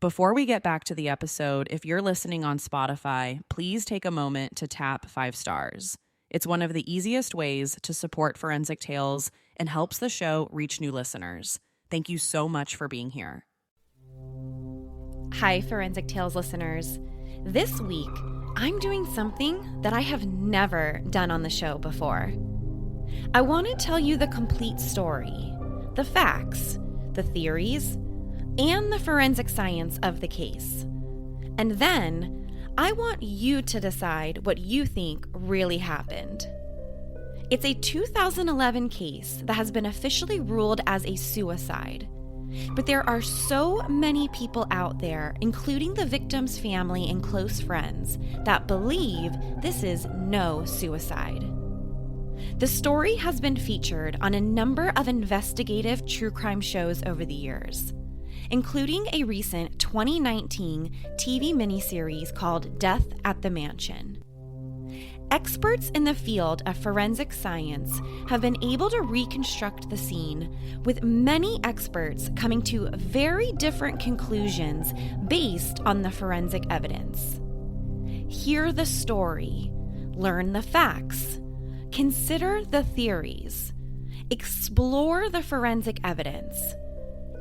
Before we get back to the episode, if you're listening on Spotify, please take a moment to tap 5 stars. It's one of the easiest ways to support Forensic Tales and helps the show reach new listeners. Thank you so much for being here. Hi, Forensic Tales listeners. This week, I'm doing something that I have never done on the show before. I want to tell you the complete story, the facts, the theories, and the forensic science of the case. And then, I want you to decide what you think really happened. It's a 2011 case that has been officially ruled as a suicide. But there are so many people out there, including the victim's family and close friends, that believe this is no suicide. The story has been featured on a number of investigative true crime shows over the years, including a recent 2019 TV miniseries called Death at the Mansion. Experts in the field of forensic science have been able to reconstruct the scene, with many experts coming to very different conclusions based on the forensic evidence. Hear the story, learn the facts, consider the theories, explore the forensic evidence,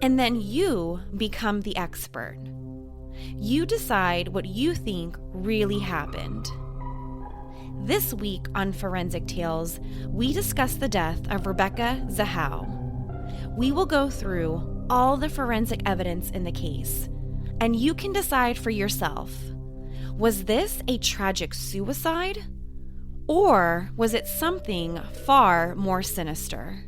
and then you become the expert. You decide what you think really happened. This week on Forensic Tales, we discuss the death of Rebecca Zahau. We will go through all the forensic evidence in the case, and you can decide for yourself. Was this a tragic suicide? Or was it something far more sinister?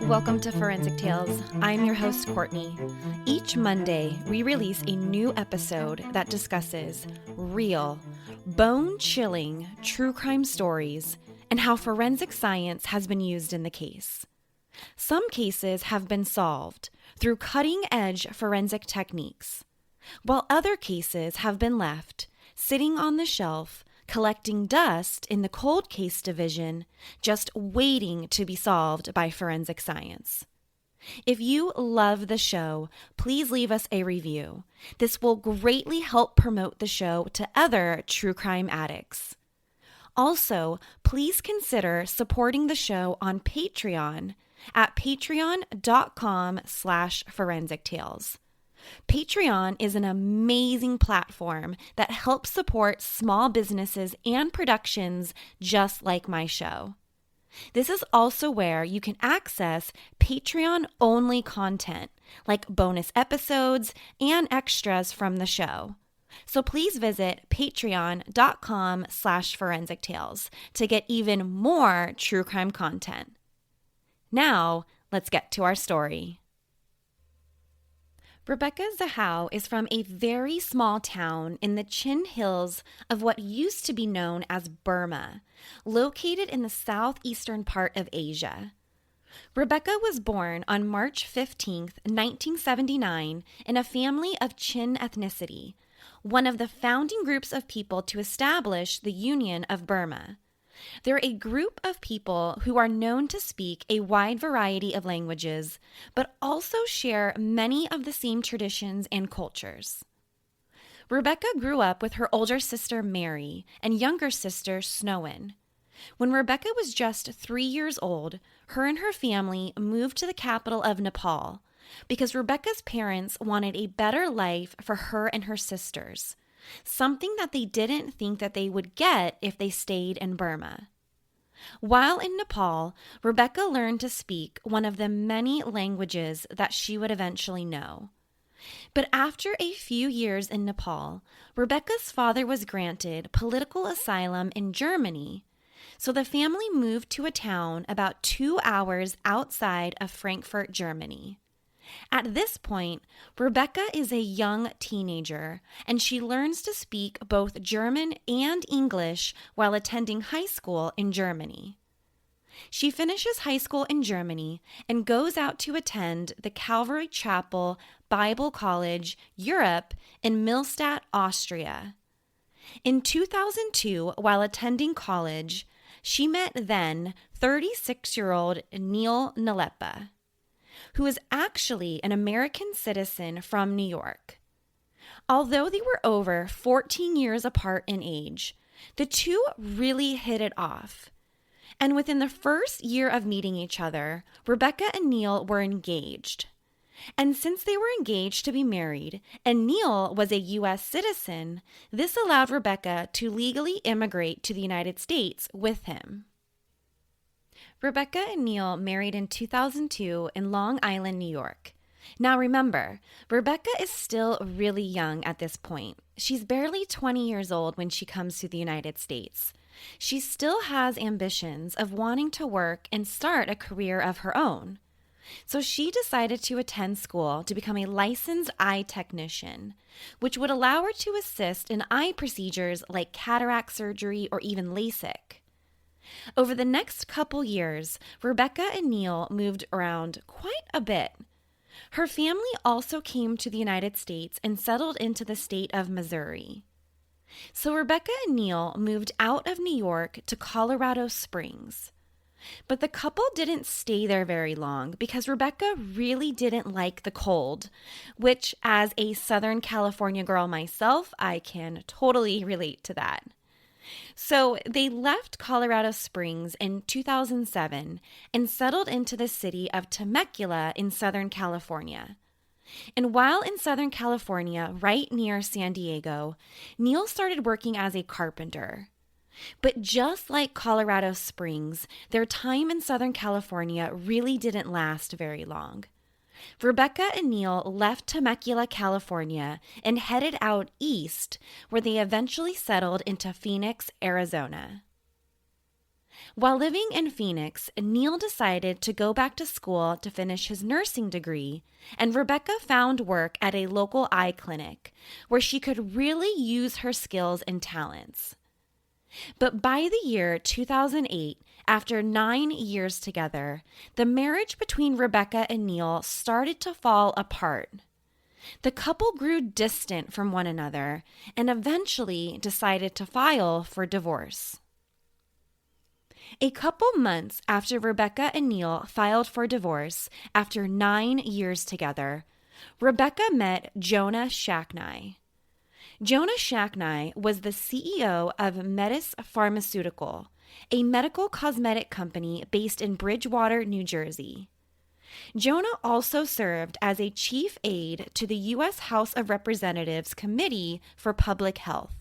Welcome to Forensic Tales. I'm your host, Courtney. Each Monday, we release a new episode that discusses real, bone-chilling true crime stories and how forensic science has been used in the case. Some cases have been solved through cutting-edge forensic techniques, while other cases have been left sitting on the shelf collecting dust in the cold case division, just waiting to be solved by forensic science. If you love the show, please leave us a review. This will greatly help promote the show to other true crime addicts. Also, please consider supporting the show on Patreon at patreon.com/forensictales. Patreon is an amazing platform that helps support small businesses and productions just like my show. This is also where you can access Patreon-only content, like bonus episodes and extras from the show. So please visit patreon.com/forensictales to get even more true crime content. Now, let's get to our story. Rebecca Zahau is from a very small town in the Chin Hills of what used to be known as Burma, located in the southeastern part of Asia. Rebecca was born on March 15, 1979, in a family of Chin ethnicity, one of the founding groups of people to establish the Union of Burma. They're a group of people who are known to speak a wide variety of languages, but also share many of the same traditions and cultures. Rebecca grew up with her older sister Mary and younger sister Snowin. When Rebecca was just 3 years old, her and her family moved to the capital of Nepal because Rebecca's parents wanted a better life for her and her sisters, something that they didn't think that they would get if they stayed in Burma. While in Nepal, Rebecca learned to speak one of the many languages that she would eventually know. But after a few years in Nepal, Rebecca's father was granted political asylum in Germany, so the family moved to a town about 2 hours outside of Frankfurt, Germany. At this point, Rebecca is a young teenager, and she learns to speak both German and English while attending high school in Germany. She finishes high school in Germany and goes out to attend the Calvary Chapel Bible College, Europe, in Millstatt, Austria. In 2002, while attending college, she met then 36-year-old Neil Nalepa, who is actually an American citizen from New York. Although they were over 14 years apart in age, the two really hit it off. And within the first year of meeting each other, Rebecca and Neil were engaged. And since they were engaged to be married, and Neil was a U.S. citizen, this allowed Rebecca to legally immigrate to the United States with him. Rebecca and Neil married in 2002 in Long Island, New York. Now remember, Rebecca is still really young at this point. She's barely 20 years old when she comes to the United States. She still has ambitions of wanting to work and start a career of her own. So she decided to attend school to become a licensed eye technician, which would allow her to assist in eye procedures like cataract surgery or even LASIK. Over the next couple years, Rebecca and Neil moved around quite a bit. Her family also came to the United States and settled into the state of Missouri. So Rebecca and Neil moved out of New York to Colorado Springs. But the couple didn't stay there very long because Rebecca really didn't like the cold, which as a Southern California girl myself, I can totally relate to that. So they left Colorado Springs in 2007 and settled into the city of Temecula in Southern California. And while in Southern California, right near San Diego, Neil started working as a carpenter. But just like Colorado Springs, their time in Southern California really didn't last very long. Rebecca and Neil left Temecula, California, and headed out east, where they eventually settled into Phoenix, Arizona. While living in Phoenix, Neil decided to go back to school to finish his nursing degree, and Rebecca found work at a local eye clinic, where she could really use her skills and talents. But by the year 2008, after 9 years together, the marriage between Rebecca and Neil started to fall apart. The couple grew distant from one another and eventually decided to file for divorce. A couple months after Rebecca and Neil filed for divorce after 9 years together, Rebecca met Jonah Shacknai. Jonah Shacknai was the CEO of Metis Pharmaceutical, a medical cosmetic company based in Bridgewater, New Jersey. Jonah also served as a chief aide to the U.S. House of Representatives Committee for Public Health.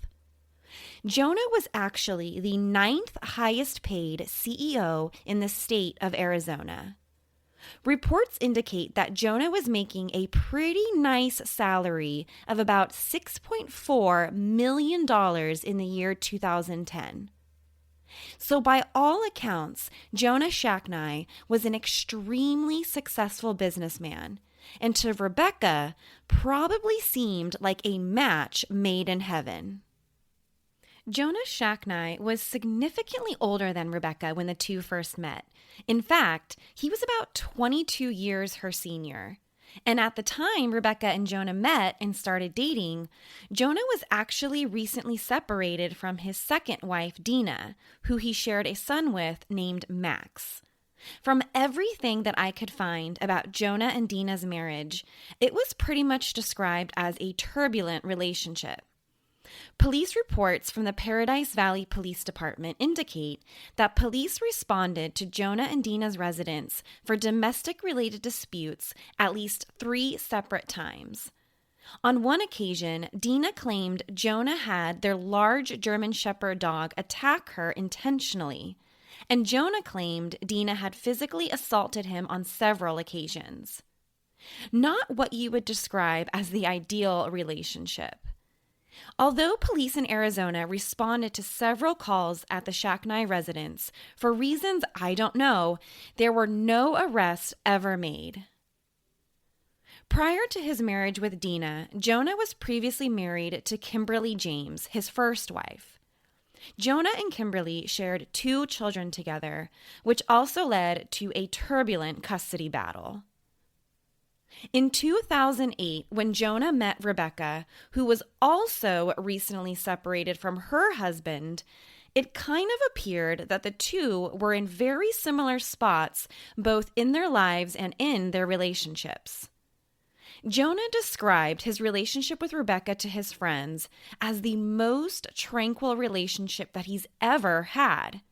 Jonah was actually the 9th highest paid CEO in the state of Arizona. Reports indicate that Jonah was making a pretty nice salary of about $6.4 million in the year 2010. So by all accounts, Jonah Shacknai was an extremely successful businessman, and to Rebecca, probably seemed like a match made in heaven. Jonah Shacknai was significantly older than Rebecca when the two first met. In fact, he was about 22 years her senior. And at the time Rebecca and Jonah met and started dating, Jonah was actually recently separated from his second wife, Dina, who he shared a son with named Max. From everything that I could find about Jonah and Dina's marriage, it was pretty much described as a turbulent relationship. Police reports from the Paradise Valley Police Department indicate that police responded to Jonah and Dina's residence for domestic-related disputes at least 3 separate times. On one occasion, Dina claimed Jonah had their large German Shepherd dog attack her intentionally, and Jonah claimed Dina had physically assaulted him on several occasions. Not what you would describe as the ideal relationship. Although police in Arizona responded to several calls at the Shacknai residence, for reasons I don't know, there were no arrests ever made. Prior to his marriage with Dina, Jonah was previously married to Kimberly James, his first wife. Jonah and Kimberly shared 2 children together, which also led to a turbulent custody battle. In 2008, when Jonah met Rebecca, who was also recently separated from her husband, it kind of appeared that the two were in very similar spots, both in their lives and in their relationships. Jonah described his relationship with Rebecca to his friends as the most tranquil relationship that he's ever had.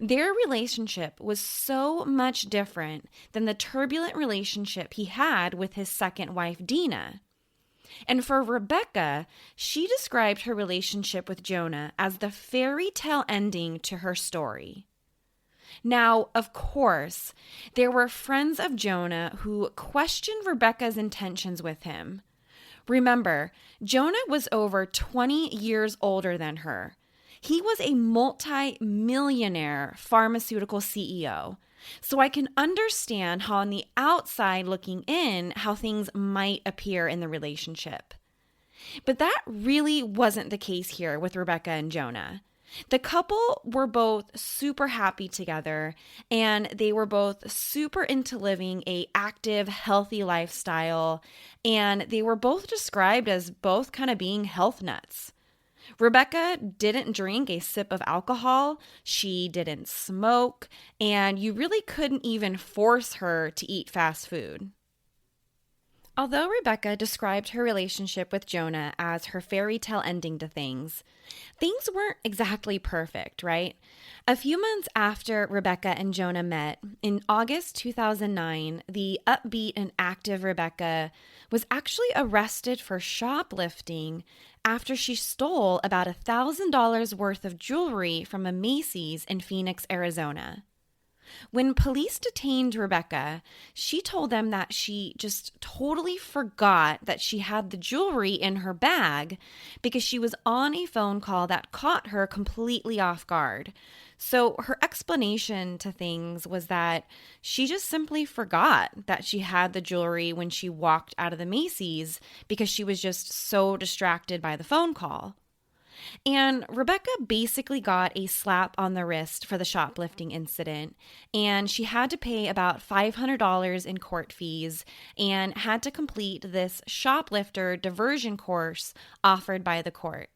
Their relationship was so much different than the turbulent relationship he had with his second wife, Dina. And for Rebecca, she described her relationship with Jonah as the fairy tale ending to her story. Now, of course, there were friends of Jonah who questioned Rebecca's intentions with him. Remember, Jonah was over 20 years older than her. He was a multi-millionaire pharmaceutical CEO. So I can understand how on the outside looking in, how things might appear in the relationship. But that really wasn't the case here with Rebecca and Jonah. The couple were both super happy together, and they were both super into living a active, healthy lifestyle, and they were both described as both kind of being health nuts. Rebecca didn't drink a sip of alcohol, she didn't smoke, and you really couldn't even force her to eat fast food. Although Rebecca described her relationship with Jonah as her fairy tale ending to things weren't exactly perfect, right? A few months after Rebecca and Jonah met, in August 2009, the upbeat and active Rebecca was actually arrested for shoplifting after she stole about $1,000 worth of jewelry from a Macy's in Phoenix, Arizona. When police detained Rebecca, she told them that she just totally forgot that she had the jewelry in her bag because she was on a phone call that caught her completely off guard. So her explanation to things was that she just simply forgot that she had the jewelry when she walked out of the Macy's because she was just so distracted by the phone call. And Rebecca basically got a slap on the wrist for the shoplifting incident, and she had to pay about $500 in court fees and had to complete this shoplifter diversion course offered by the court.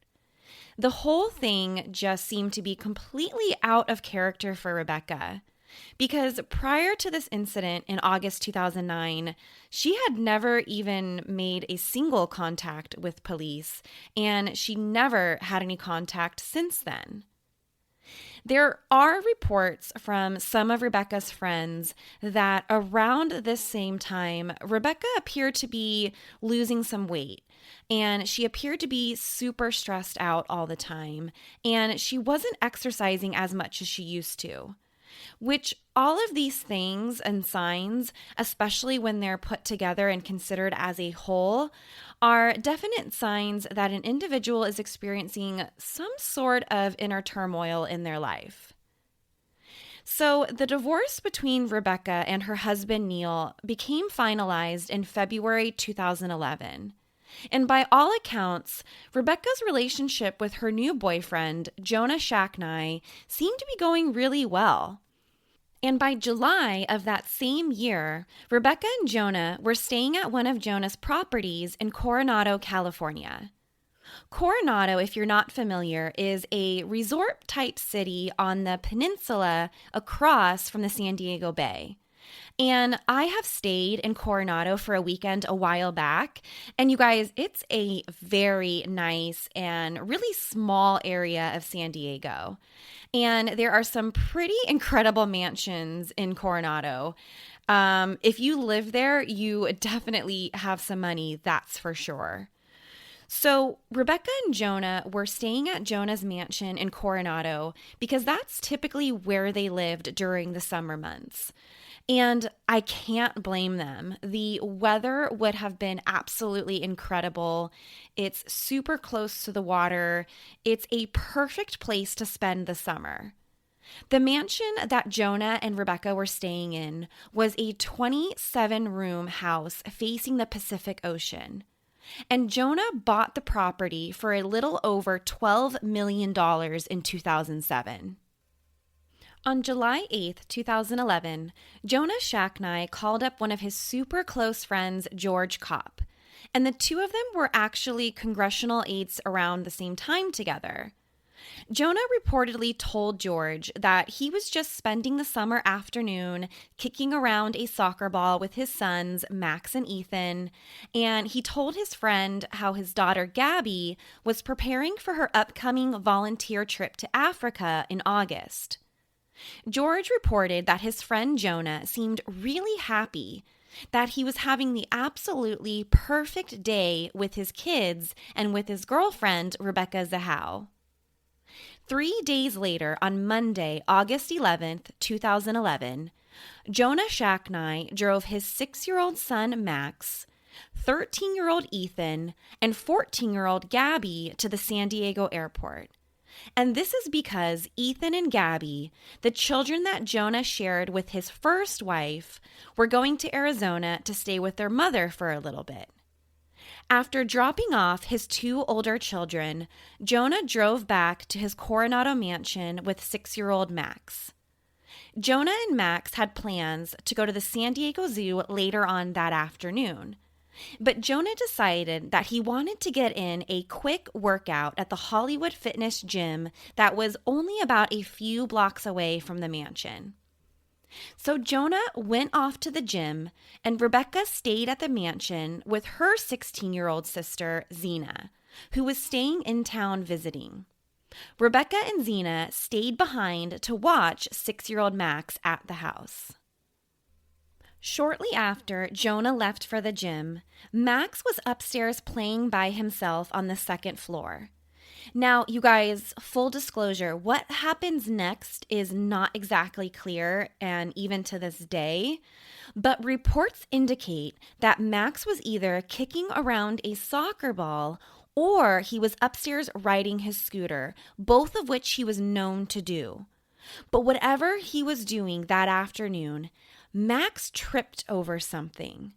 The whole thing just seemed to be completely out of character for Rebecca. Because prior to this incident in August 2009, she had never even made a single contact with police, and she never had any contact since then. There are reports from some of Rebecca's friends that around this same time, Rebecca appeared to be losing some weight, and she appeared to be super stressed out all the time, and she wasn't exercising as much as she used to. Which all of these things and signs, especially when they're put together and considered as a whole, are definite signs that an individual is experiencing some sort of inner turmoil in their life. So the divorce between Rebecca and her husband Neil became finalized in February 2011. And by all accounts, Rebecca's relationship with her new boyfriend, Jonah Shacknai, seemed to be going really well. And by July of that same year, Rebecca and Jonah were staying at one of Jonah's properties in Coronado, California. Coronado, if you're not familiar, is a resort-type city on the peninsula across from the San Diego Bay. And I have stayed in Coronado for a weekend a while back. And you guys, it's a very nice and really small area of San Diego. And there are some pretty incredible mansions in Coronado. If you live there, you definitely have some money, that's for sure. So Rebecca and Jonah were staying at Jonah's mansion in Coronado because that's typically where they lived during the summer months. And I can't blame them. The weather would have been absolutely incredible. It's super close to the water. It's a perfect place to spend the summer. The mansion that Jonah and Rebecca were staying in was a 27-room house facing the Pacific Ocean. And Jonah bought the property for a little over $12 million in 2007. On July 8th, 2011, Jonah Shacknai called up one of his super close friends, George Kopp, and the two of them were actually congressional aides around the same time together. Jonah reportedly told George that he was just spending the summer afternoon kicking around a soccer ball with his sons, Max and Ethan, and he told his friend how his daughter, Gabby, was preparing for her upcoming volunteer trip to Africa in August. George reported that his friend Jonah seemed really happy, that he was having the absolutely perfect day with his kids and with his girlfriend, Rebecca Zahau. 3 days later, on Monday, August 11th, 2011, Jonah Shacknai drove his 6-year-old son, Max, 13-year-old Ethan, and 14-year-old Gabby to the San Diego airport. And this is because Ethan and Gabby, the children that Jonah shared with his first wife, were going to Arizona to stay with their mother for a little bit. After dropping off his 2 older children, Jonah drove back to his Coronado mansion with 6-year-old Max. Jonah and Max had plans to go to the San Diego Zoo later on that afternoon. But Jonah decided that he wanted to get in a quick workout at the Hollywood Fitness gym that was only about a few blocks away from the mansion. So Jonah went off to the gym, and Rebecca stayed at the mansion with her 16-year-old sister, Zena, who was staying in town visiting. Rebecca and Zena stayed behind to watch 6-year-old Max at the house. Shortly after Jonah left for the gym, Max was upstairs playing by himself on the 2nd floor. Now, you guys, full disclosure, what happens next is not exactly clear, and even to this day, but reports indicate that Max was either kicking around a soccer ball or he was upstairs riding his scooter, both of which he was known to do. But whatever he was doing that afternoon, Max tripped over something.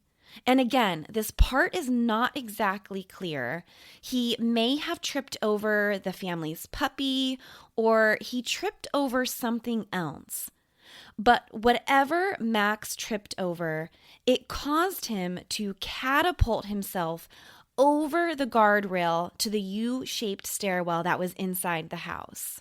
And again, this part is not exactly clear. He may have tripped over the family's puppy, or he tripped over something else. But whatever Max tripped over, it caused him to catapult himself over the guardrail to the U-shaped stairwell that was inside the house.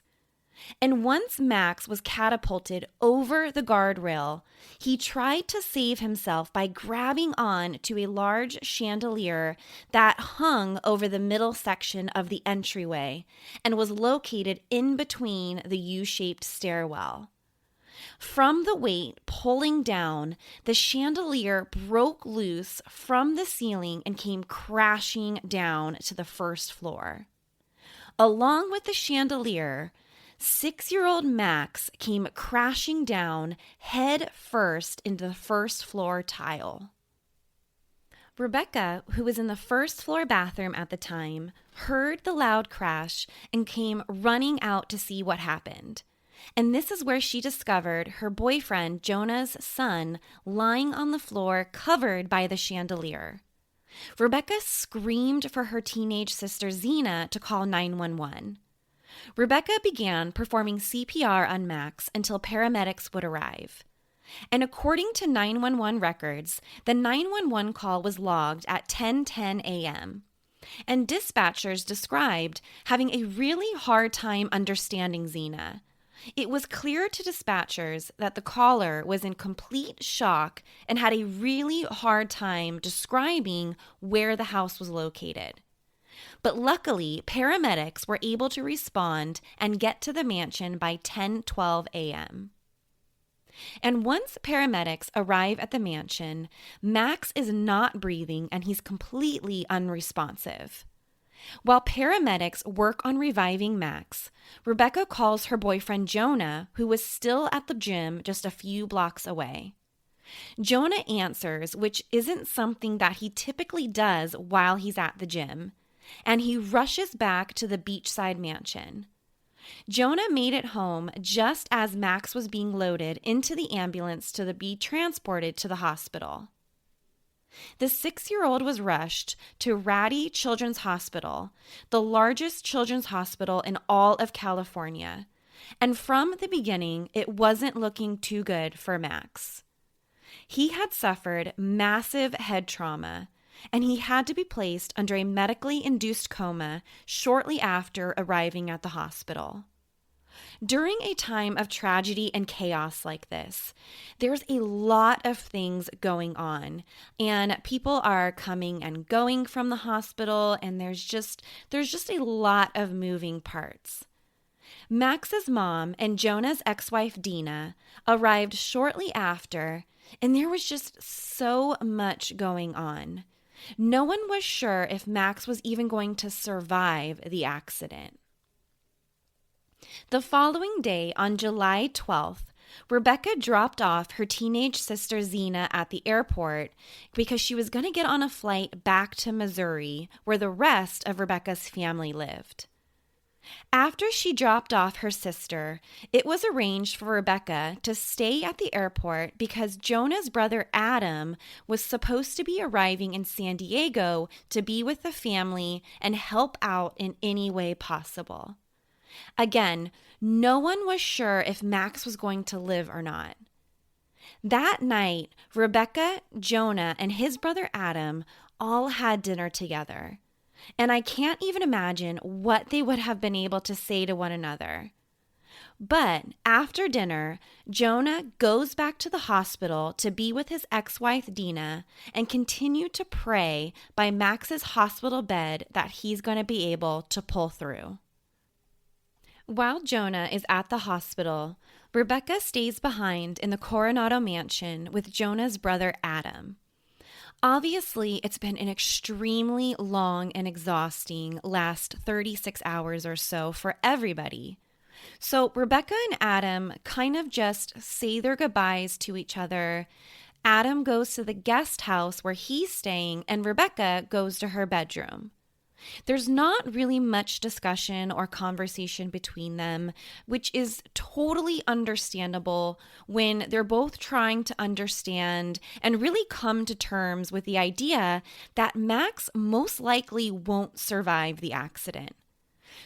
And once Max was catapulted over the guardrail, he tried to save himself by grabbing on to a large chandelier that hung over the middle section of the entryway and was located in between the U-shaped stairwell. From the weight pulling down, the chandelier broke loose from the ceiling and came crashing down to the 1st floor. Along with the chandelier, 6-year-old Max came crashing down head first into the 1st floor tile. Rebecca, who was in the 1st floor bathroom at the time, heard the loud crash and came running out to see what happened. And this is where she discovered her boyfriend, Jonah's son, lying on the floor covered by the chandelier. Rebecca screamed for her teenage sister Zena to call 911. Rebecca began performing CPR on Max until paramedics would arrive. And according to 911 records, the 911 call was logged at 10:10 a.m. And dispatchers described having a really hard time understanding Zena. It was clear to dispatchers that the caller was in complete shock and had a really hard time describing where the house was located. But luckily, paramedics were able to respond and get to the mansion by 10:12 a.m. And once paramedics arrive at the mansion, Max is not breathing and he's completely unresponsive. While paramedics work on reviving Max, Rebecca calls her boyfriend Jonah, who was still at the gym just a few blocks away. Jonah answers, which isn't something that he typically does while he's at the gym, and he rushes back to the beachside mansion. Jonah made it home just as Max was being loaded into the ambulance to be transported to the hospital. The 6-year-old was rushed to Rady Children's Hospital, the largest children's hospital in all of California. And from the beginning, it wasn't looking too good for Max. He had suffered massive head trauma, and he had to be placed under a medically induced coma shortly after arriving at the hospital. During a time of tragedy and chaos like this, there's a lot of things going on, and people are coming and going from the hospital, and there's just a lot of moving parts. Max's mom and Jonah's ex-wife Dina arrived shortly after, and there was just so much going on. No one was sure if Max was even going to survive the accident. The following day, on July 12th, Rebecca dropped off her teenage sister Zena at the airport because she was going to get on a flight back to Missouri, where the rest of Rebecca's family lived. After she dropped off her sister, it was arranged for Rebecca to stay at the airport because Jonah's brother Adam was supposed to be arriving in San Diego to be with the family and help out in any way possible. Again, no one was sure if Max was going to live or not. That night, Rebecca, Jonah, and his brother Adam all had dinner together. And I can't even imagine what they would have been able to say to one another. But after dinner, Jonah goes back to the hospital to be with his ex-wife Dina and continue to pray by Max's hospital bed that he's going to be able to pull through. While Jonah is at the hospital, Rebecca stays behind in the Coronado mansion with Jonah's brother Adam. Obviously, it's been an extremely long and exhausting last 36 hours or so for everybody. So Rebecca and Adam kind of just say their goodbyes to each other. Adam goes to the guest house where he's staying, and Rebecca goes to her bedroom. There's not really much discussion or conversation between them, which is totally understandable when they're both trying to understand and really come to terms with the idea that Max most likely won't survive the accident.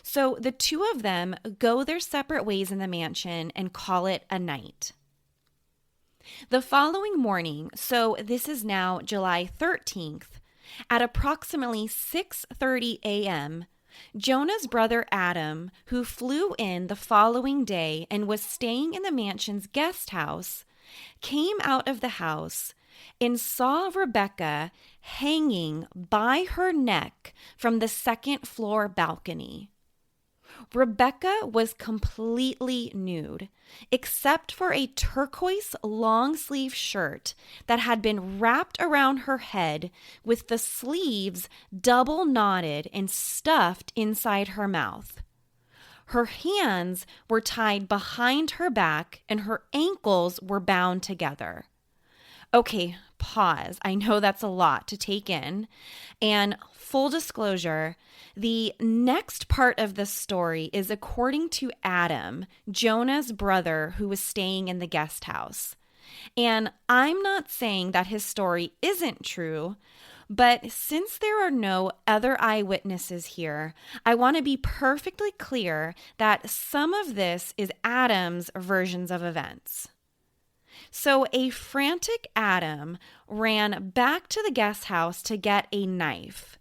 So the two of them go their separate ways in the mansion and call it a night. The following morning, so this is now July 13th, at approximately 6:30 a.m., Jonah's brother Adam, who flew in the following day and was staying in the mansion's guest house, came out of the house and saw Rebecca hanging by her neck from the second floor balcony. Rebecca was completely nude, except for a turquoise long-sleeve shirt that had been wrapped around her head with the sleeves double knotted and stuffed inside her mouth. Her hands were tied behind her back and her ankles were bound together. Okay, pause. I know that's a lot to take in. And full disclosure, the next part of the story is according to Adam, Jonah's brother, who was staying in the guest house. And I'm not saying that his story isn't true, but since there are no other eyewitnesses here, I want to be perfectly clear that some of this is Adam's versions of events. So a frantic Adam ran back to the guest house to get a knife,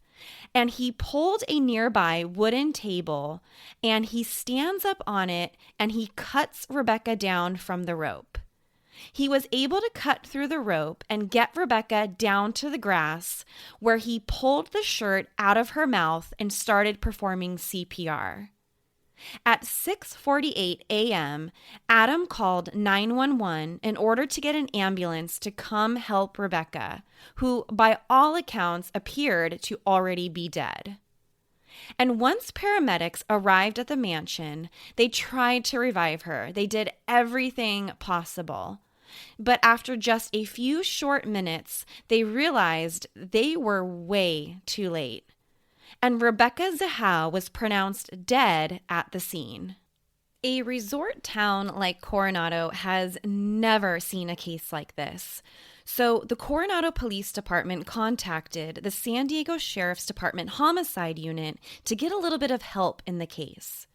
and he pulled a nearby wooden table, and he stands up on it, and he cuts Rebecca down from the rope. He was able to cut through the rope and get Rebecca down to the grass, where he pulled the shirt out of her mouth and started performing CPR. At 6:48 a.m., Adam called 911 in order to get an ambulance to come help Rebecca, who, by all accounts, appeared to already be dead. And once paramedics arrived at the mansion, they tried to revive her. They did everything possible. But after just a few short minutes, they realized they were way too late. And Rebecca Zahau was pronounced dead at the scene. A resort town like Coronado has never seen a case like this. So the Coronado Police Department contacted the San Diego Sheriff's Department Homicide Unit to get a little bit of help in the case.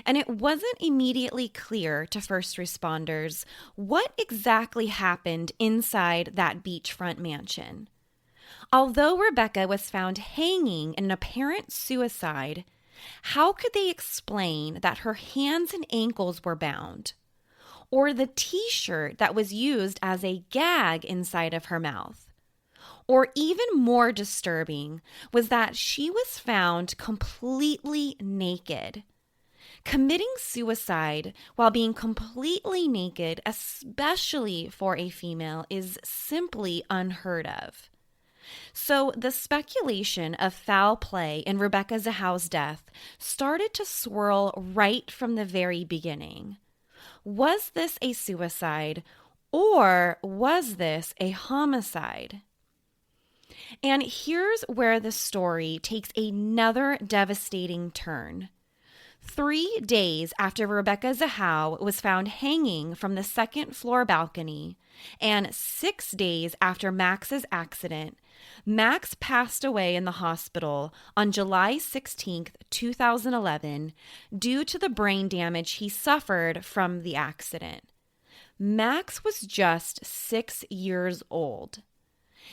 And it wasn't immediately clear to first responders what exactly happened inside that beachfront mansion. Although Rebecca was found hanging in an apparent suicide, how could they explain that her hands and ankles were bound? Or the t-shirt that was used as a gag inside of her mouth? Or even more disturbing was that she was found completely naked. Committing suicide while being completely naked, especially for a female, is simply unheard of. So the speculation of foul play in Rebecca Zahau's death started to swirl right from the very beginning. Was this a suicide, or was this a homicide? And here's where the story takes another devastating turn. 3 days after Rebecca Zahau was found hanging from the second floor balcony, and 6 days after Max's accident, Max passed away in the hospital on July 16, 2011, due to the brain damage he suffered from the accident. Max was just 6 years old.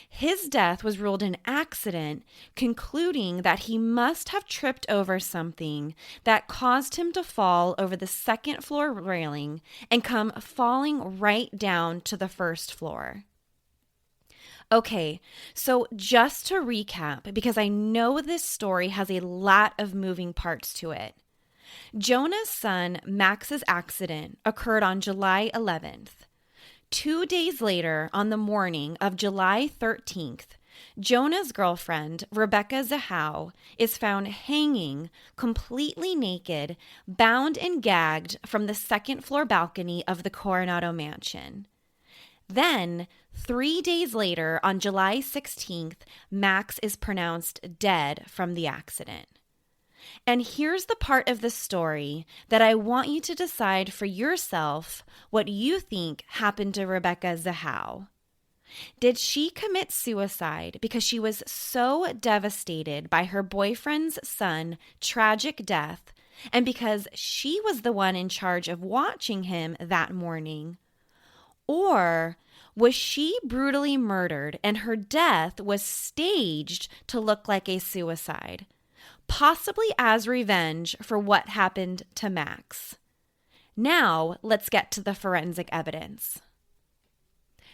His death was ruled an accident, concluding that he must have tripped over something that caused him to fall over the second floor railing and come falling right down to the first floor. Okay, so just to recap, because I know this story has a lot of moving parts to it. Jonah's son Max's accident occurred on July 11th. 2 days later, on the morning of July 13th, Jonah's girlfriend, Rebecca Zahau, is found hanging, completely naked, bound and gagged from the second floor balcony of the Coronado mansion. Then, 3 days later, on July 16th, Max is pronounced dead from the accident. And here's the part of the story that I want you to decide for yourself what you think happened to Rebecca Zahau. Did she commit suicide because she was so devastated by her boyfriend's son's tragic death and because she was the one in charge of watching him that morning? Or was she brutally murdered and her death was staged to look like a suicide, possibly as revenge for what happened to Max? Now, let's get to the forensic evidence.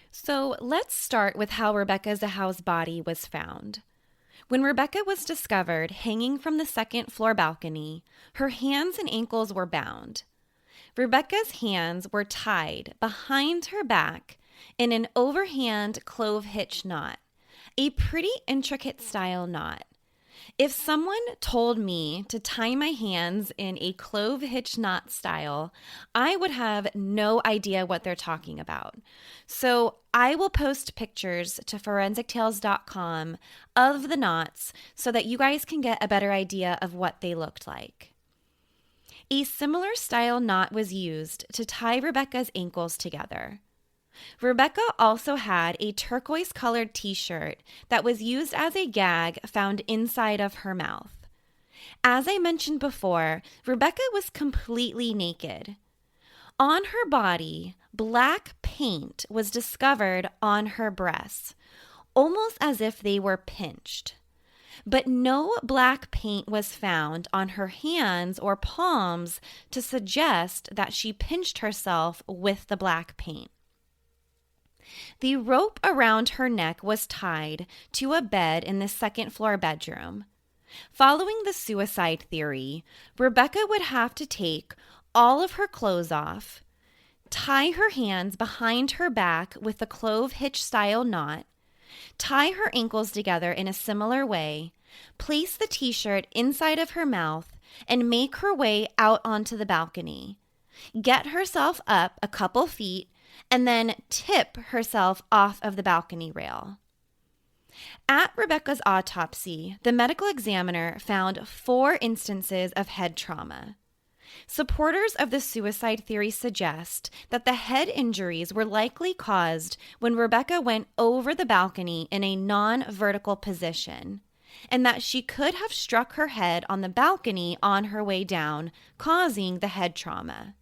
So let's start with how Rebecca Zahau's body was found. When Rebecca was discovered hanging from the second floor balcony, her hands and ankles were bound. Rebecca's hands were tied behind her back in an overhand clove hitch knot, a pretty intricate style knot. If someone told me to tie my hands in a clove hitch knot style, I would have no idea what they're talking about. So I will post pictures to forensictales.com of the knots so that you guys can get a better idea of what they looked like. A similar style knot was used to tie Rebecca's ankles together. Rebecca also had a turquoise-colored t-shirt that was used as a gag found inside of her mouth. As I mentioned before, Rebecca was completely naked. On her body, black paint was discovered on her breasts, almost as if they were pinched. But no black paint was found on her hands or palms to suggest that she pinched herself with the black paint. The rope around her neck was tied to a bed in the second floor bedroom. Following the suicide theory, Rebecca would have to take all of her clothes off, tie her hands behind her back with the clove hitch style knot, tie her ankles together in a similar way, place the t-shirt inside of her mouth, and make her way out onto the balcony. Get herself up a couple feet and then tip herself off of the balcony rail. At Rebecca's autopsy, the medical examiner found 4 instances of head trauma. Supporters of the suicide theory suggest that the head injuries were likely caused when Rebecca went over the balcony in a non-vertical position, and that she could have struck her head on the balcony on her way down, causing the head trauma.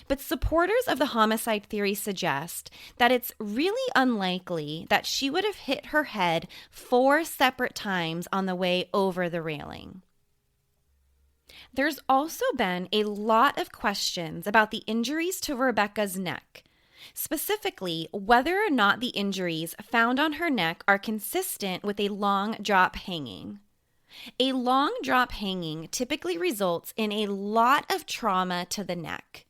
But supporters of the homicide theory suggest that it's really unlikely that she would have hit her head 4 separate times on the way over the railing. There's also been a lot of questions about the injuries to Rebecca's neck, specifically whether or not the injuries found on her neck are consistent with a long drop hanging. A long drop hanging typically results in a lot of trauma to the neck.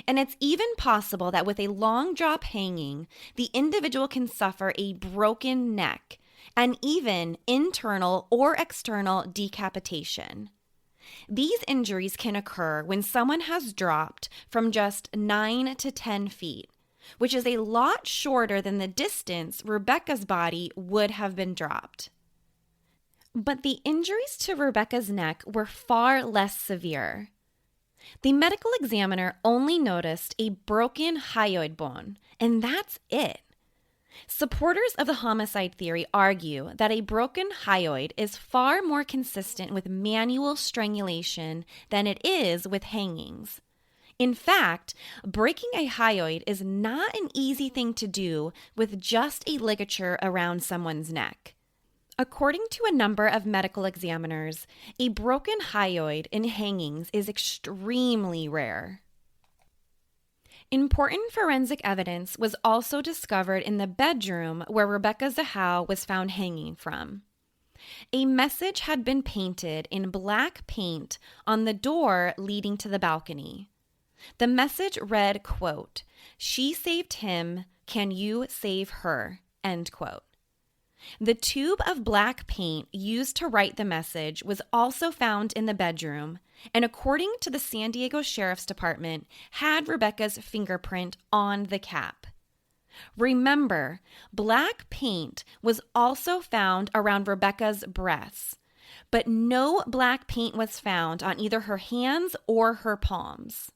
And it's even possible that with a long drop hanging, the individual can suffer a broken neck and even internal or external decapitation. These injuries can occur when someone has dropped from just 9 to 10 feet, which is a lot shorter than the distance Rebecca's body would have been dropped. But the injuries to Rebecca's neck were far less severe. The medical examiner only noticed a broken hyoid bone, and that's it. Supporters of the homicide theory argue that a broken hyoid is far more consistent with manual strangulation than it is with hangings. In fact, breaking a hyoid is not an easy thing to do with just a ligature around someone's neck. According to a number of medical examiners, a broken hyoid in hangings is extremely rare. Important forensic evidence was also discovered in the bedroom where Rebecca Zahau was found hanging from. A message had been painted in black paint on the door leading to the balcony. The message read, quote, "She saved him, can you save her?" End quote. The tube of black paint used to write the message was also found in the bedroom, and according to the San Diego Sheriff's Department, had Rebecca's fingerprint on the cap. Remember, black paint was also found around Rebecca's breasts, but no black paint was found on either her hands or her palms.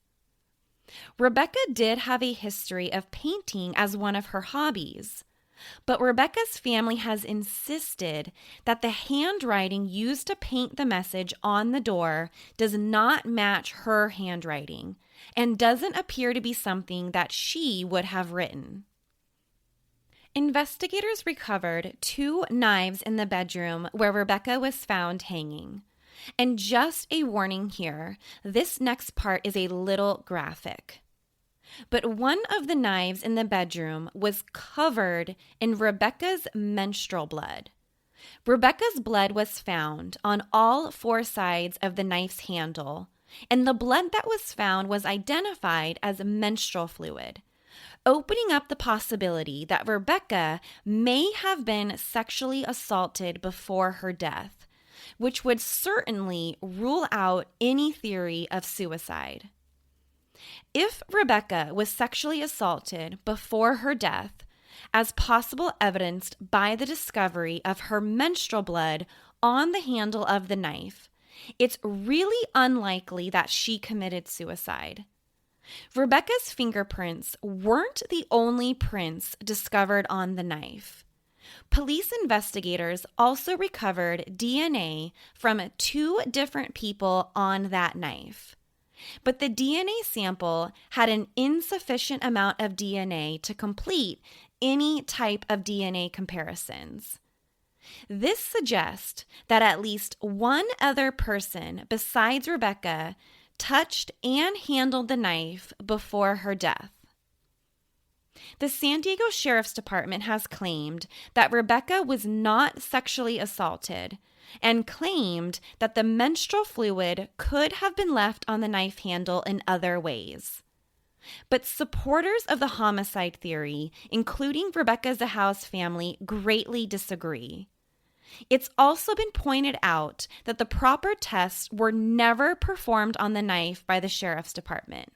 Rebecca did have a history of painting as one of her hobbies. But Rebecca's family has insisted that the handwriting used to paint the message on the door does not match her handwriting and doesn't appear to be something that she would have written. Investigators recovered 2 knives in the bedroom where Rebecca was found hanging. And just a warning here, this next part is a little graphic. But one of the knives in the bedroom was covered in Rebecca's menstrual blood. Rebecca's blood was found on all 4 sides of the knife's handle, and the blood that was found was identified as menstrual fluid, opening up the possibility that Rebecca may have been sexually assaulted before her death, which would certainly rule out any theory of suicide. If Rebecca was sexually assaulted before her death, as possible evidenced by the discovery of her menstrual blood on the handle of the knife, it's really unlikely that she committed suicide. Rebecca's fingerprints weren't the only prints discovered on the knife. Police investigators also recovered DNA from 2 different people on that knife. But the DNA sample had an insufficient amount of DNA to complete any type of DNA comparisons. This suggests that at least one other person besides Rebecca touched and handled the knife before her death. The San Diego Sheriff's Department has claimed that Rebecca was not sexually assaulted and claimed that the menstrual fluid could have been left on the knife handle in other ways. But supporters of the homicide theory, including Rebecca Zahau's family, greatly disagree. It's also been pointed out that the proper tests were never performed on the knife by the Sheriff's Department,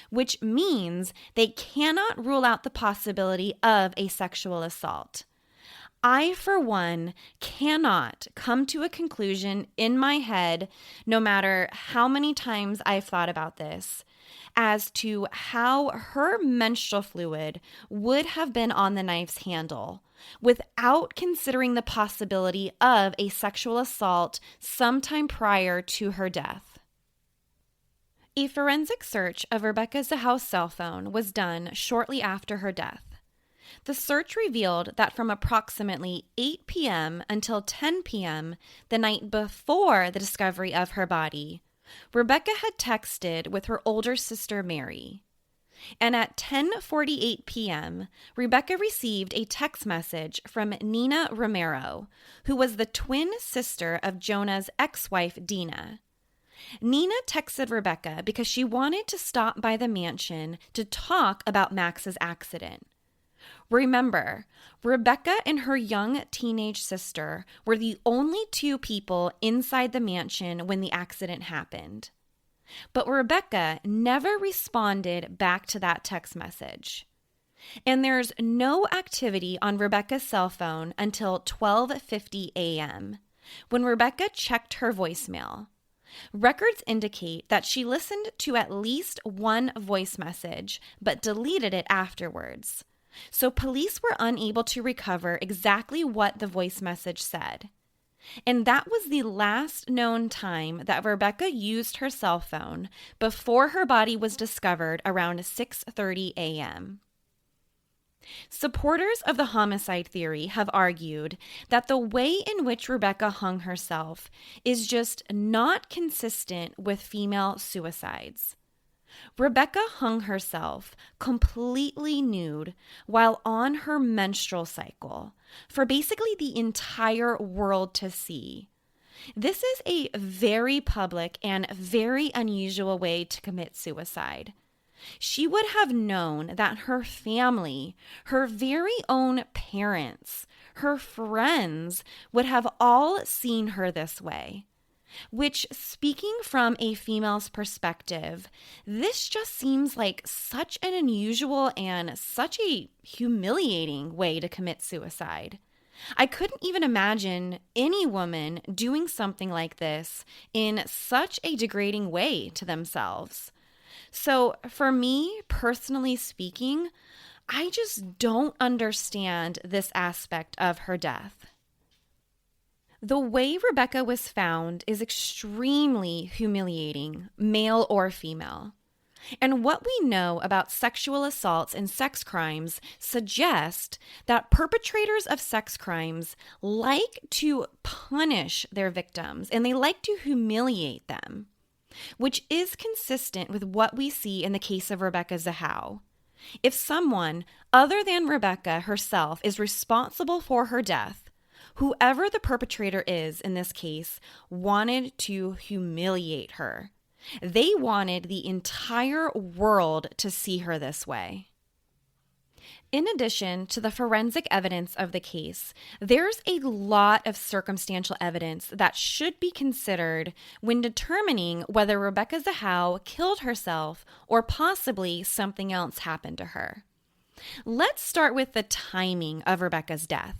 which means they cannot rule out the possibility of a sexual assault. I, for one, cannot come to a conclusion in my head, no matter how many times I've thought about this, as to how her menstrual fluid would have been on the knife's handle without considering the possibility of a sexual assault sometime prior to her death. A forensic search of Rebecca Zahau's cell phone was done shortly after her death. The search revealed that from approximately 8 p.m. until 10 p.m. the night before the discovery of her body, Rebecca had texted with her older sister Mary. And at 10:48 p.m., Rebecca received a text message from Nina Romero, who was the twin sister of Jonah's ex-wife Dina. Nina texted Rebecca because she wanted to stop by the mansion to talk about Max's accident. Remember, Rebecca and her young teenage sister were the only two people inside the mansion when the accident happened. But Rebecca never responded back to that text message. And there's no activity on Rebecca's cell phone until 12:50 a.m., when Rebecca checked her voicemail. Records indicate that she listened to at least one voice message, but deleted it afterwards. So police were unable to recover exactly what the voice message said. And that was the last known time that Rebecca used her cell phone before her body was discovered around 6:30 a.m. Supporters of the homicide theory have argued that the way in which Rebecca hung herself is just not consistent with female suicides. Rebecca hung herself completely nude while on her menstrual cycle for basically the entire world to see. This is a very public and very unusual way to commit suicide. She would have known that her family, her very own parents, her friends would have all seen her this way. Which, speaking from a female's perspective, this just seems like such an unusual and such a humiliating way to commit suicide. I couldn't even imagine any woman doing something like this in such a degrading way to themselves. So for me, personally speaking, I just don't understand this aspect of her death. The way Rebecca was found is extremely humiliating, male or female. And what we know about sexual assaults and sex crimes suggest that perpetrators of sex crimes like to punish their victims and they like to humiliate them, which is consistent with what we see in the case of Rebecca Zahau. If someone other than Rebecca herself is responsible for her death, whoever the perpetrator is in this case wanted to humiliate her. They wanted the entire world to see her this way. In addition to the forensic evidence of the case, there's a lot of circumstantial evidence that should be considered when determining whether Rebecca Zahau killed herself or possibly something else happened to her. Let's start with the timing of Rebecca's death.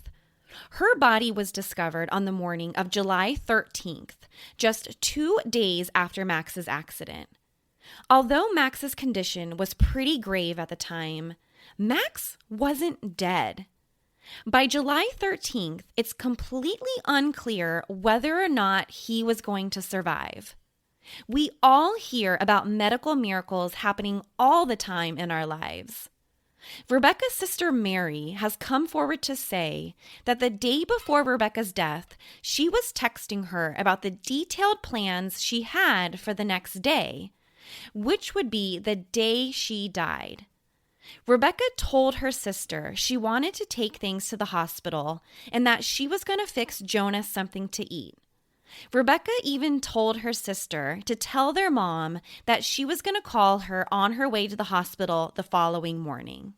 Her body was discovered on the morning of July 13th, just 2 days after Max's accident. Although Max's condition was pretty grave at the time, Max wasn't dead. By July 13th, it's completely unclear whether or not he was going to survive. We all hear about medical miracles happening all the time in our lives. Rebecca's sister Mary has come forward to say that the day before Rebecca's death, she was texting her about the detailed plans she had for the next day, which would be the day she died. Rebecca told her sister she wanted to take things to the hospital and that she was going to fix Jonas something to eat. Rebecca even told her sister to tell their mom that she was going to call her on her way to the hospital the following morning.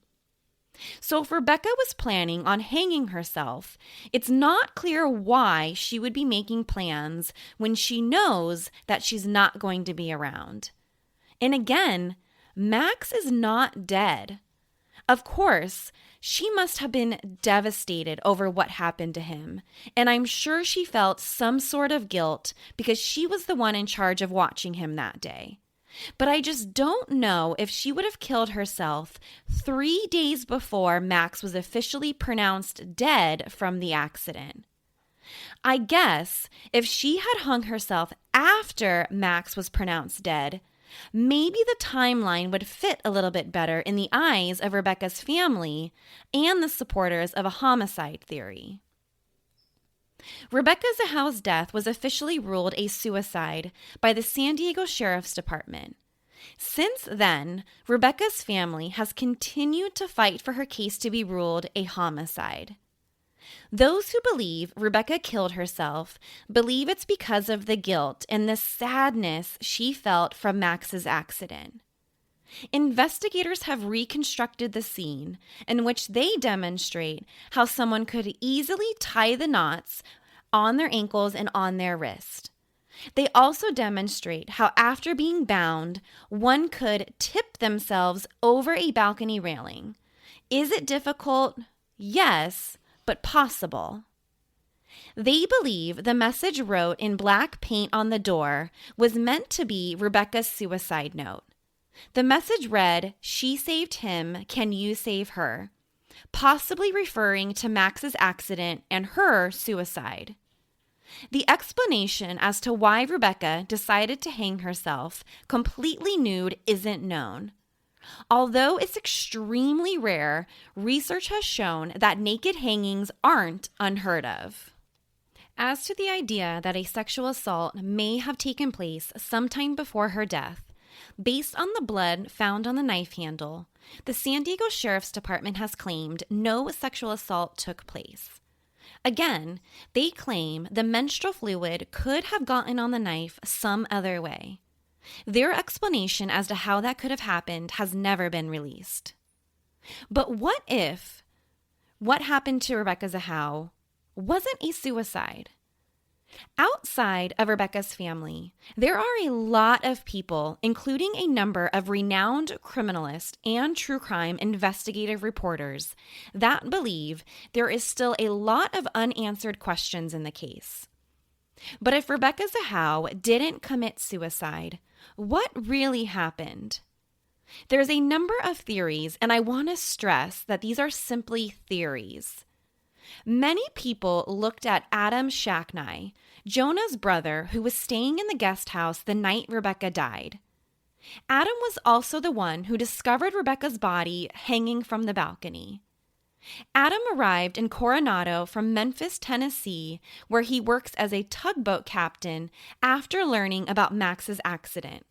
So if Rebecca was planning on hanging herself, it's not clear why she would be making plans when she knows that she's not going to be around. And again, Max is not dead. Of course, She must have been devastated over what happened to him, and I'm sure she felt some sort of guilt because she was the one in charge of watching him that day. But I just don't know if she would have killed herself 3 days before Max was officially pronounced dead from the accident. I guess if she had hung herself after Max was pronounced dead, maybe the timeline would fit a little bit better in the eyes of Rebecca's family and the supporters of a homicide theory. Rebecca Zahau's death was officially ruled a suicide by the San Diego Sheriff's Department. Since then, Rebecca's family has continued to fight for her case to be ruled a homicide. Those who believe Rebecca killed herself believe it's because of the guilt and the sadness she felt from Max's accident. Investigators have reconstructed the scene in which they demonstrate how someone could easily tie the knots on their ankles and on their wrist. They also demonstrate how after being bound, one could tip themselves over a balcony railing. Is it difficult? Yes, but possible. They believe the message wrote in black paint on the door was meant to be Rebecca's suicide note. The message read, "She saved him, can you save her?" Possibly referring to Max's accident and her suicide. The explanation as to why Rebecca decided to hang herself completely nude isn't known. Although it's extremely rare, research has shown that naked hangings aren't unheard of. As to the idea that a sexual assault may have taken place sometime before her death, based on the blood found on the knife handle, the San Diego Sheriff's Department has claimed no sexual assault took place. Again, they claim the menstrual fluid could have gotten on the knife some other way. Their explanation as to how that could have happened has never been released. But what if what happened to Rebecca Zahau wasn't a suicide? Outside of Rebecca's family, there are a lot of people, including a number of renowned criminalists and true crime investigative reporters, that believe there is still a lot of unanswered questions in the case. But if Rebecca Zahau didn't commit suicide, what really happened? There's a number of theories, and I want to stress that these are simply theories. Many people looked at Adam Shacknai, Jonah's brother, who was staying in the guest house the night Rebecca died. Adam was also the one who discovered Rebecca's body hanging from the balcony. Adam arrived in Coronado from Memphis, Tennessee, where he works as a tugboat captain after learning about Max's accident.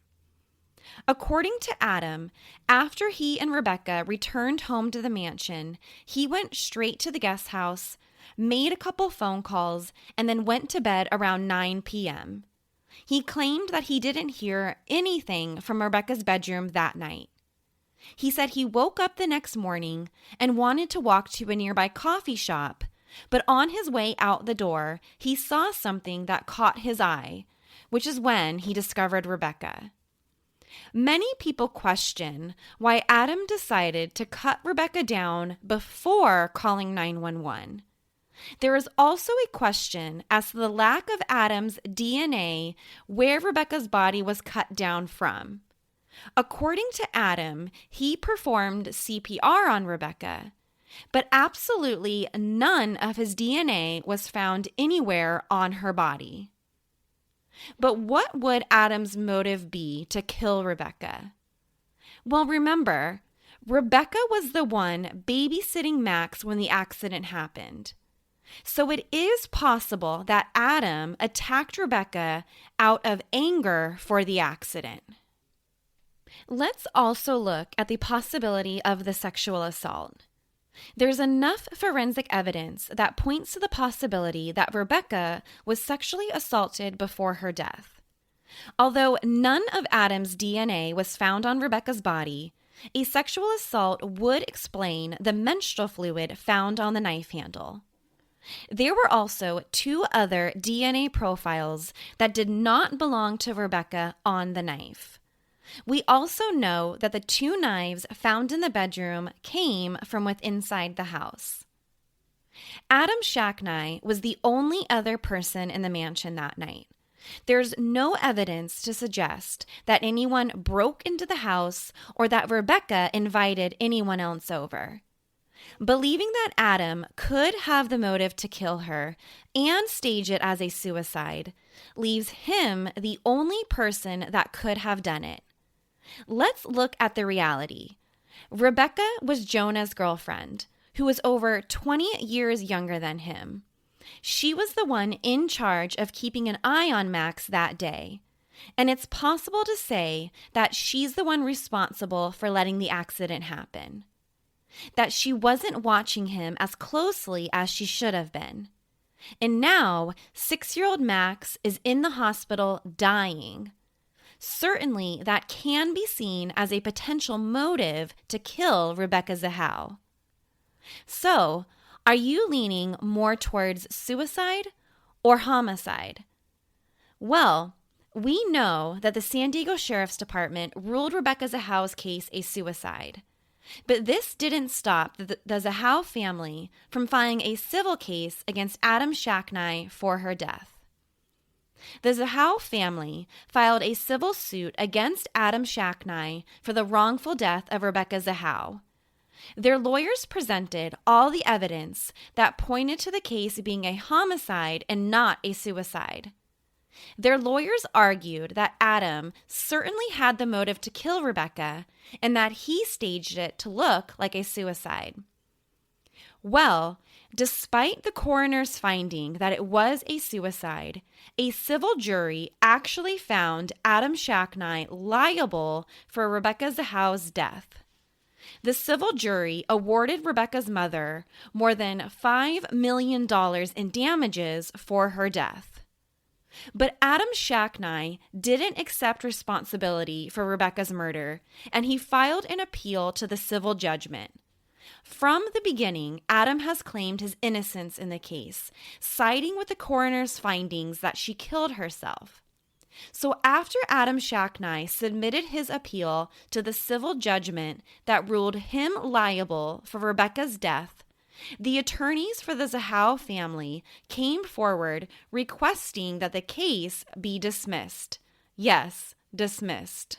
According to Adam, after he and Rebecca returned home to the mansion, he went straight to the guest house, made a couple phone calls, and then went to bed around 9 p.m. He claimed that he didn't hear anything from Rebecca's bedroom that night. He said he woke up the next morning and wanted to walk to a nearby coffee shop, but on his way out the door, he saw something that caught his eye, which is when he discovered Rebecca. Many people question why Adam decided to cut Rebecca down before calling 911. There is also a question as to the lack of Adam's DNA where Rebecca's body was cut down from. According to Adam, he performed CPR on Rebecca, but absolutely none of his DNA was found anywhere on her body. But what would Adam's motive be to kill Rebecca? Well, remember, Rebecca was the one babysitting Max when the accident happened. So it is possible that Adam attacked Rebecca out of anger for the accident. Let's also look at the possibility of the sexual assault. There's enough forensic evidence that points to the possibility that Rebecca was sexually assaulted before her death. Although none of Adam's DNA was found on Rebecca's body, a sexual assault would explain the menstrual fluid found on the knife handle. There were also 2 other DNA profiles that did not belong to Rebecca on the knife. We also know that the 2 knives found in the bedroom came from within inside the house. Adam Shacknai was the only other person in the mansion that night. There's no evidence to suggest that anyone broke into the house or that Rebecca invited anyone else over. Believing that Adam could have the motive to kill her and stage it as a suicide leaves him the only person that could have done it. Let's look at the reality. Rebecca was Jonah's girlfriend, who was over 20 years younger than him. She was the one in charge of keeping an eye on Max that day. And it's possible to say that she's the one responsible for letting the accident happen. That she wasn't watching him as closely as she should have been. And now, 6-year-old Max is in the hospital dying. Certainly, that can be seen as a potential motive to kill Rebecca Zahau. So, are you leaning more towards suicide or homicide? Well, we know that the San Diego Sheriff's Department ruled Rebecca Zahau's case a suicide. But this didn't stop the Zahau family from filing a civil case against Adam Shacknai for her death. The Zahau family filed a civil suit against Adam Shacknai for the wrongful death of Rebecca Zahau. Their lawyers presented all the evidence that pointed to the case being a homicide and not a suicide. Their lawyers argued that Adam certainly had the motive to kill Rebecca and that he staged it to look like a suicide. Well, despite the coroner's finding that it was a suicide, a civil jury actually found Adam Shacknai liable for Rebecca Zahau's death. The civil jury awarded Rebecca's mother more than $5 million in damages for her death. But Adam Shacknai didn't accept responsibility for Rebecca's murder, and he filed an appeal to the civil judgment. From the beginning, Adam has claimed his innocence in the case, siding with the coroner's findings that she killed herself. So after Adam Shacknai submitted his appeal to the civil judgment that ruled him liable for Rebecca's death, the attorneys for the Zahau family came forward requesting that the case be dismissed. Yes, dismissed.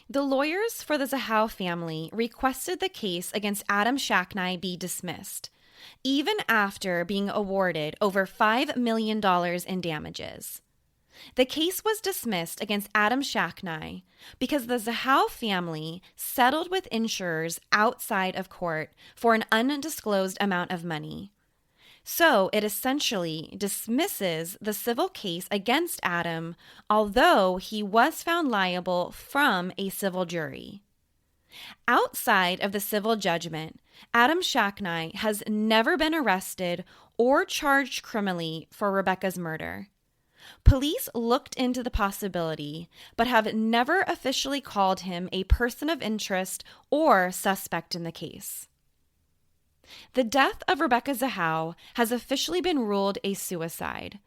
The lawyers for the Zahau family requested the case against Adam Shacknai be dismissed, even after being awarded over $5 million in damages. The case was dismissed against Adam Shacknai because the Zahau family settled with insurers outside of court for an undisclosed amount of money. So it essentially dismisses the civil case against Adam, although he was found liable from a civil jury. Outside of the civil judgment, Adam Shacknai has never been arrested or charged criminally for Rebecca's murder. Police looked into the possibility, but have never officially called him a person of interest or suspect in the case. The death of Rebecca Zahau has officially been ruled a suicide,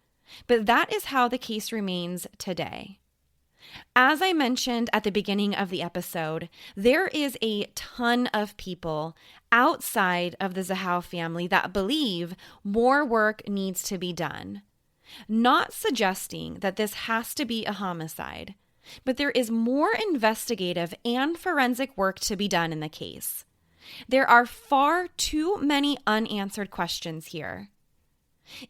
but that is how the case remains today. As I mentioned at the beginning of the episode, there is a ton of people outside of the Zahau family that believe more work needs to be done. Not suggesting that this has to be a homicide, but there is more investigative and forensic work to be done in the case. There are far too many unanswered questions here.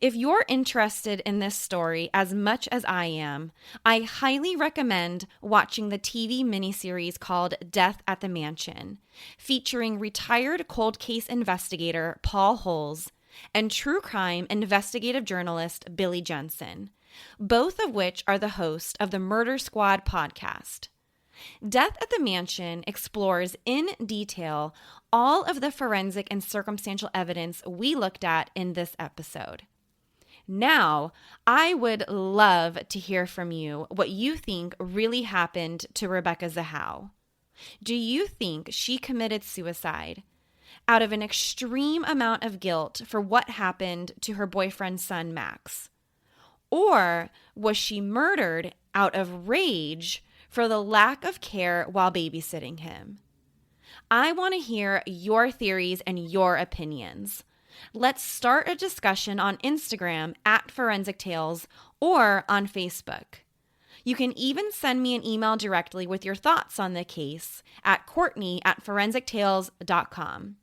If you're interested in this story as much as I am, I highly recommend watching the TV miniseries called Death at the Mansion, featuring retired cold case investigator Paul Holes and true crime investigative journalist Billy Jensen, both of which are the host of the Murder Squad podcast. Death at the Mansion explores in detail all of the forensic and circumstantial evidence we looked at in this episode. Now, I would love to hear from you what you think really happened to Rebecca Zahau. Do you think she committed suicide out of an extreme amount of guilt for what happened to her boyfriend's son, Max? Or was she murdered out of rage for the lack of care while babysitting him. I want to hear your theories and your opinions. Let's start a discussion on Instagram at Forensic Tales or on Facebook. You can even send me an email directly with your thoughts on the case at Courtney@ForensicTales.com.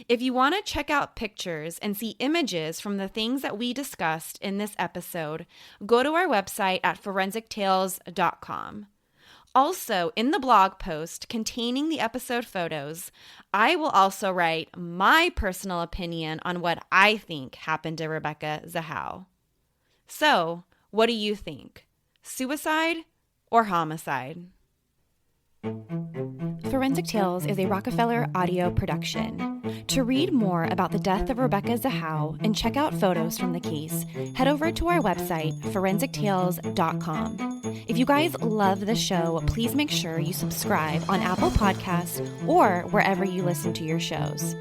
If you want to check out pictures and see images from the things that we discussed in this episode, go to our website at ForensicTales.com. Also, in the blog post containing the episode photos, I will also write my personal opinion on what I think happened to Rebecca Zahau. So, what do you think? Suicide or homicide? Forensic Tales is a Rockefeller audio production. To read more about the death of Rebecca Zahau and check out photos from the case, head over to our website, ForensicTales.com. If you guys love the show, please make sure you subscribe on Apple Podcasts or wherever you listen to your shows.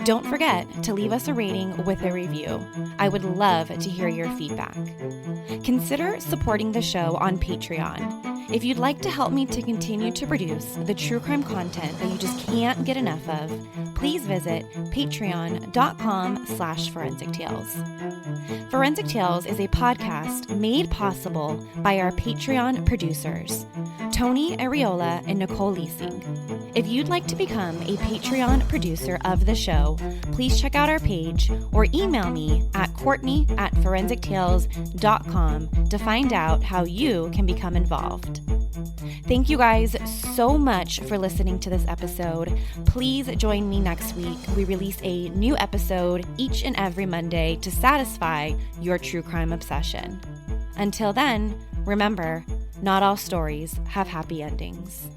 Don't forget to leave us a rating with a review. I would love to hear your feedback. Consider supporting the show on Patreon. If you'd like to help me to continue to produce the true crime content that you just can't get enough of, please visit patreon.com/Forensic Tales. Forensic Tales is a podcast made possible by our Patreon producers, Tony Ariola and Nicole Leasing. If you'd like to become a Patreon producer of the show, please check out our page or email me at Courtney@ForensicTales.com to find out how you can become involved. Thank you guys so much for listening to this episode. Please join me next week. We release a new episode each and every Monday to satisfy your true crime obsession. Until then, remember, not all stories have happy endings.